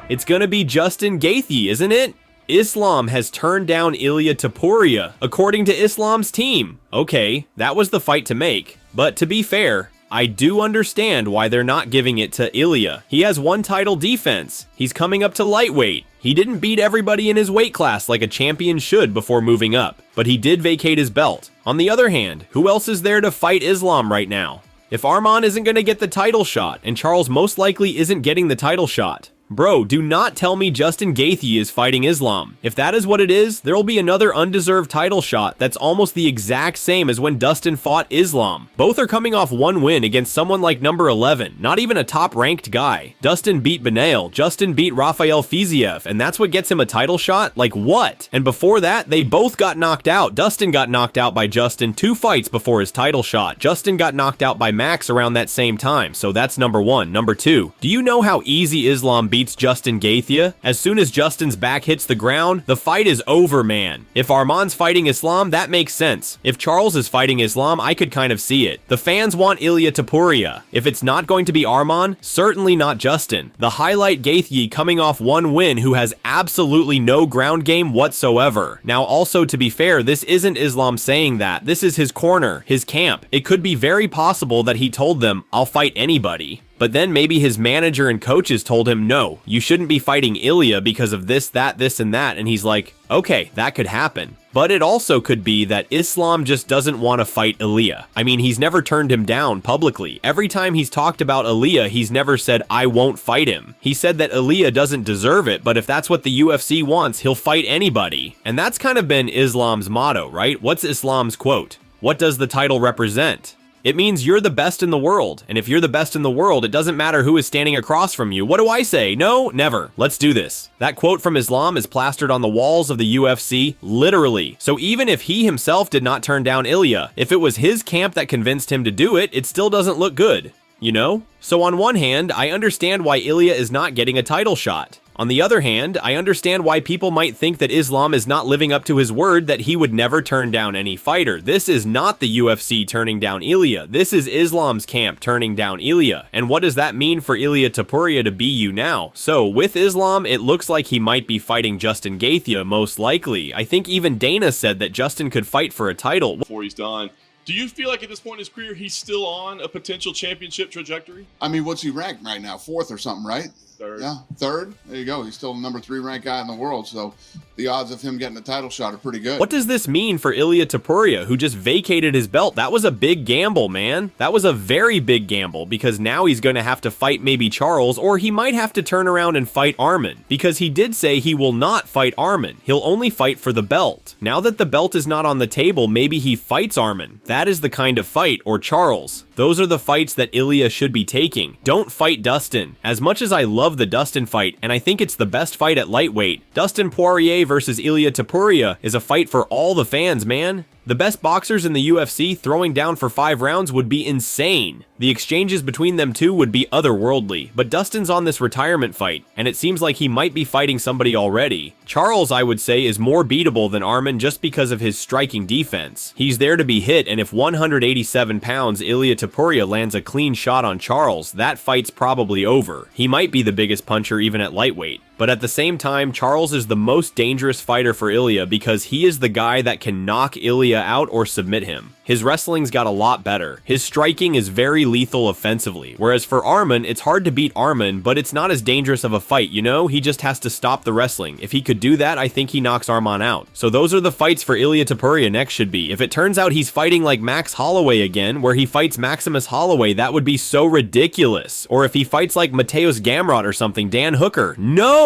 It's gonna be Justin Gaethje, isn't it? Islam has turned down Ilia Topuria, according to Islam's team. Okay, that was the fight to make. But to be fair, I do understand why they're not giving it to Ilia. He has one title defense. He's coming up to lightweight. He didn't beat everybody in his weight class like a champion should before moving up, but he did vacate his belt. On the other hand, who else is there to fight Islam right now? If Arman isn't going to get the title shot, and Charles most likely isn't getting the title shot, bro, do not tell me Justin Gaethje is fighting Islam. If that is what it is, there will be another undeserved title shot that's almost the exact same as when Dustin fought Islam. Both are coming off one win against someone like number 11, not even a top-ranked guy. Dustin beat Benail, Justin beat Rafael Fiziev, and that's what gets him a title shot? Like what? And before that, they both got knocked out. Dustin got knocked out by Justin 2 fights before his title shot. Justin got knocked out by Max around that same time, so that's number 1. Number 2, do you know how easy Islam beats Justin Gaethje? As soon as Justin's back hits the ground, the fight is over, man. If Arman's fighting Islam, that makes sense. If Charles is fighting Islam, I could kind of see it. The fans want Ilia Topuria. If it's not going to be Arman, certainly not Justin. The highlight Gaethje coming off one win who has absolutely no ground game whatsoever. Now also, to be fair, this isn't Islam saying that. This is his corner, his camp. It could be very possible that he told them, I'll fight anybody. But then maybe his manager and coaches told him, no, you shouldn't be fighting Ilia because of this, and that, and he's like, okay, that could happen. But it also could be that Islam just doesn't want to fight Ilia. I mean, he's never turned him down publicly. Every time he's talked about Ilia, he's never said, I won't fight him. He said that Ilia doesn't deserve it, but if that's what the UFC wants, he'll fight anybody. And that's kind of been Islam's motto, right? What's Islam's quote? What does the title represent? It means you're the best in the world, and if you're the best in the world, it doesn't matter who is standing across from you. What do I say? No, never. Let's do this. That quote from Islam is plastered on the walls of the UFC, literally. So even if he himself did not turn down Ilia, if it was his camp that convinced him to do it, it still doesn't look good, you know? So on one hand, I understand why Ilia is not getting a title shot. On the other hand, I understand why people might think that Islam is not living up to his word that he would never turn down any fighter. This is not the UFC turning down Ilia. This is Islam's camp turning down Ilia. And what does that mean for Ilia Topuria to be you now? So with Islam, it looks like he might be fighting Justin Gaethje most likely. I think even Dana said that Justin could fight for a title. Before he's done. Do you feel like at this point in his career, he's still on a potential championship trajectory? I mean, what's he ranked right now? 4th or something, right? 3rd. Yeah, 3rd. There you go. He's still the number 3 ranked guy in the world. So the odds of him getting a title shot are pretty good. What does this mean for Ilia Topuria, who just vacated his belt? That was a big gamble, man. That was a very big gamble, because now he's going to have to fight maybe Charles, or he might have to turn around and fight Arman, because he did say he will not fight Arman. He'll only fight for the belt. Now that the belt is not on the table, maybe he fights Arman. That is the kind of fight, or Charles. Those are the fights that Ilia should be taking. Don't fight Dustin. As much as I love the Dustin fight, and I think it's the best fight at lightweight, Dustin Poirier versus Ilia Topuria is a fight for all the fans, man. The best boxers in the UFC throwing down for 5 rounds would be insane. The exchanges between them two would be otherworldly, but Dustin's on this retirement fight, and it seems like he might be fighting somebody already. Charles, I would say, is more beatable than Arman just because of his striking defense. He's there to be hit, and if 187 pounds Ilia Topuria lands a clean shot on Charles, that fight's probably over. He might be the biggest puncher even at lightweight. But at the same time, Charles is the most dangerous fighter for Ilia because he is the guy that can knock Ilia out or submit him. His wrestling's got a lot better. His striking is very lethal offensively, whereas for Arman, it's hard to beat Arman, but it's not as dangerous of a fight, you know? He just has to stop the wrestling. If he could do that, I think he knocks Arman out. So those are the fights for Ilia Topuria next should be. If it turns out he's fighting like Max Holloway again, where he fights Maximus Holloway, that would be so ridiculous. Or if he fights like Mateus Gamrot or something, Dan Hooker. No!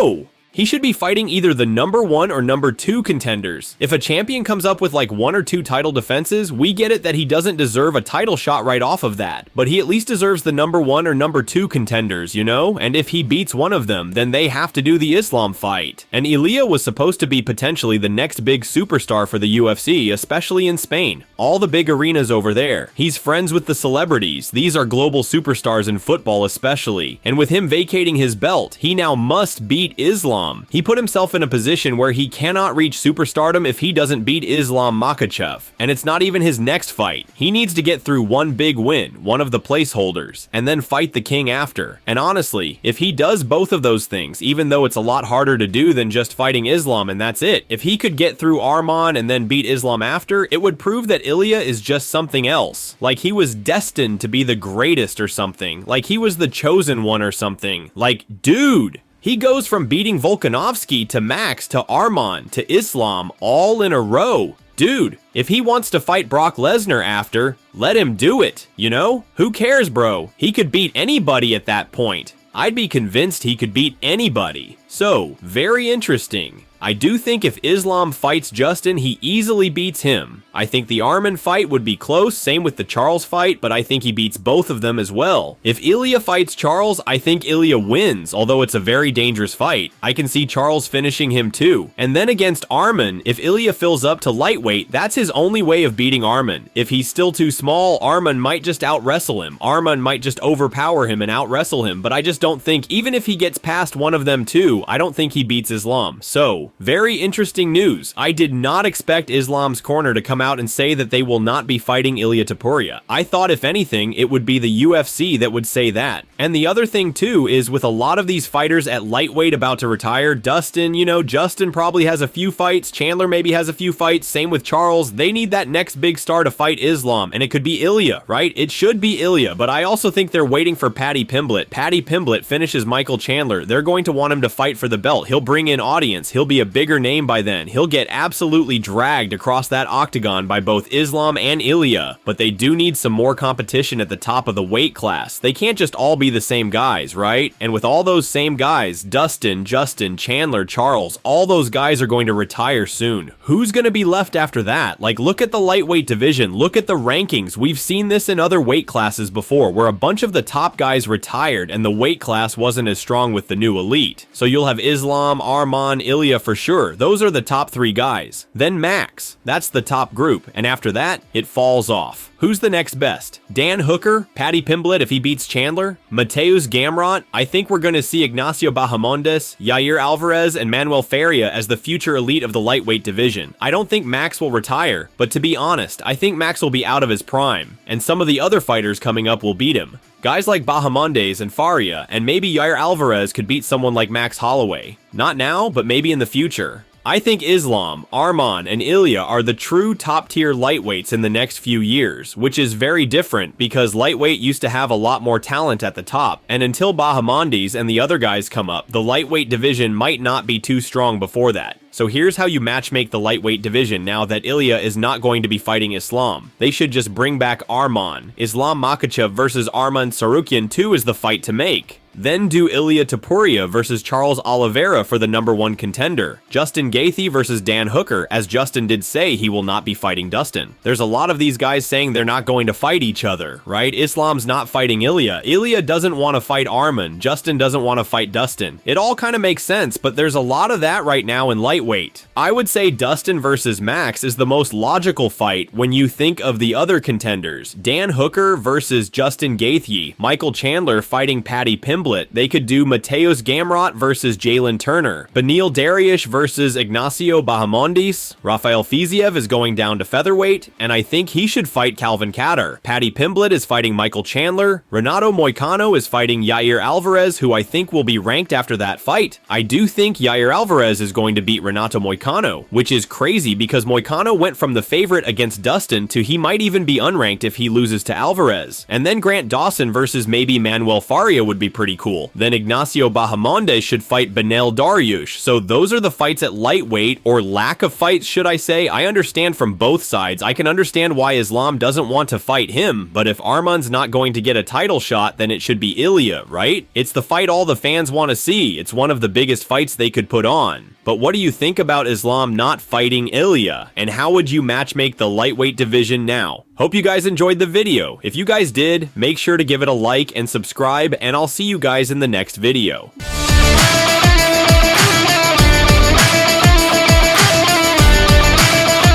He should be fighting either the number 1 or number 2 contenders. If a champion comes up with like 1 or 2 title defenses, we get it that he doesn't deserve a title shot right off of that. But he at least deserves the number 1 or number 2 contenders, you know? And if he beats one of them, then they have to do the Islam fight. And Ilia was supposed to be potentially the next big superstar for the UFC, especially in Spain. All the big arenas over there. He's friends with the celebrities. These are global superstars in football especially. And with him vacating his belt, he now must beat Islam. Islam. He put himself in a position where he cannot reach superstardom if he doesn't beat Islam Makhachev. And it's not even his next fight. He needs to get through one big win, one of the placeholders, and then fight the king after. And honestly, if he does both of those things, even though it's a lot harder to do than just fighting Islam and that's it, if he could get through Arman and then beat Islam after, it would prove that Ilia is just something else. Like he was destined to be the greatest or something. Like he was the chosen one or something. Like, dude! He goes from beating Volkanovski to Max to Arman to Islam all in a row. Dude, if he wants to fight Brock Lesnar after, let him do it, you know? Who cares, bro? He could beat anybody at that point. I'd be convinced he could beat anybody. So, very interesting. I do think if Islam fights Justin, he easily beats him. I think the Arman fight would be close, same with the Charles fight, but I think he beats both of them as well. If Ilia fights Charles, I think Ilia wins, although it's a very dangerous fight. I can see Charles finishing him too. And then against Arman, if Ilia fills up to lightweight, that's his only way of beating Arman. If he's still too small, Arman might just out-wrestle him. Arman might just overpower him and out-wrestle him, but I just don't think, even if he gets past one of them too, I don't think he beats Islam. So, very interesting news. I did not expect Islam's corner to come out and say that they will not be fighting Ilia Topuria. I thought if anything, it would be the UFC that would say that. And the other thing too is with a lot of these fighters at lightweight about to retire, Dustin, you know, Justin probably has a few fights, Chandler maybe has a few fights, same with Charles. They need that next big star to fight Islam, and it could be Ilia, right? It should be Ilia, but I also think they're waiting for Paddy Pimblett. Paddy Pimblett finishes Michael Chandler. They're going to want him to fight for the belt. He'll bring in audience. He'll be a bigger name by then. He'll get absolutely dragged across that octagon by both Islam and Ilia, but they do need some more competition at the top of the weight class. They can't just all be the same guys, right? And with all those same guys, Dustin, Justin, Chandler, Charles, all those guys are going to retire soon. Who's going to be left after that? Like, look at the lightweight division, look at the rankings. We've seen this in other weight classes before, where a bunch of the top guys retired and the weight class wasn't as strong with the new elite. So you'll have Islam, Arman, Ilia for sure. Those are the top three guys. Then Max, that's the top group, and after that, it falls off. Who's the next best? Dan Hooker? Paddy Pimblett if he beats Chandler? Mateusz Gamrot? I think we're going to see Ignacio Bahamondes, Yair Alvarez, and Manuel Feria as the future elite of the lightweight division. I don't think Max will retire, but to be honest, I think Max will be out of his prime, and some of the other fighters coming up will beat him. Guys like Bahamondes and Faria, and maybe Yair Alvarez could beat someone like Max Holloway. Not now, but maybe in the future. I think Islam, Arman, and Ilia are the true top-tier lightweights in the next few years, which is very different because lightweight used to have a lot more talent at the top, and until Bahamondes and the other guys come up, the lightweight division might not be too strong before that. So here's how you matchmake the lightweight division now that Ilia is not going to be fighting Islam. They should just bring back Arman. Islam Makhachev versus Arman Tsarukyan 2 is the fight to make. Then do Ilia Topuria versus Charles Oliveira for the #1 contender. Justin Gaethje versus Dan Hooker, as Justin did say he will not be fighting Dustin. There's a lot of these guys saying they're not going to fight each other, right? Islam's not fighting Ilia. Ilia doesn't want to fight Arman. Justin doesn't want to fight Dustin. It all kind of makes sense, but there's a lot of that right now in lightweight. I would say Dustin versus Max is the most logical fight when you think of the other contenders. Dan Hooker versus Justin Gaethje. Michael Chandler fighting Paddy Pimblett. They could do Mateusz Gamrot versus Jalen Turner. Beneil Dariush versus Ignacio Bahamondes. Rafael Fiziev is going down to featherweight, and I think he should fight Calvin Kattar. Paddy Pimblett is fighting Michael Chandler. Renato Moicano is fighting Yair Alvarez, who I think will be ranked after that fight. I do think Yair Alvarez is going to beat Renato Moicano, which is crazy because Moicano went from the favorite against Dustin to he might even be unranked if he loses to Alvarez. And then Grant Dawson versus maybe Manuel Faria would be pretty cool. Then Ignacio Bahamondes should fight Beneil Dariush. So those are the fights at lightweight, or lack of fights, should I say. I understand from both sides. I can understand why Islam doesn't want to fight him, but if Arman's not going to get a title shot, then it should be Ilia, right? It's the fight all the fans want to see. It's one of the biggest fights they could put on. But what do you think about Islam not fighting Ilia? And how would you matchmake the lightweight division now? Hope you guys enjoyed the video. If you guys did, make sure to give it a like and subscribe, and I'll see you guys in the next video.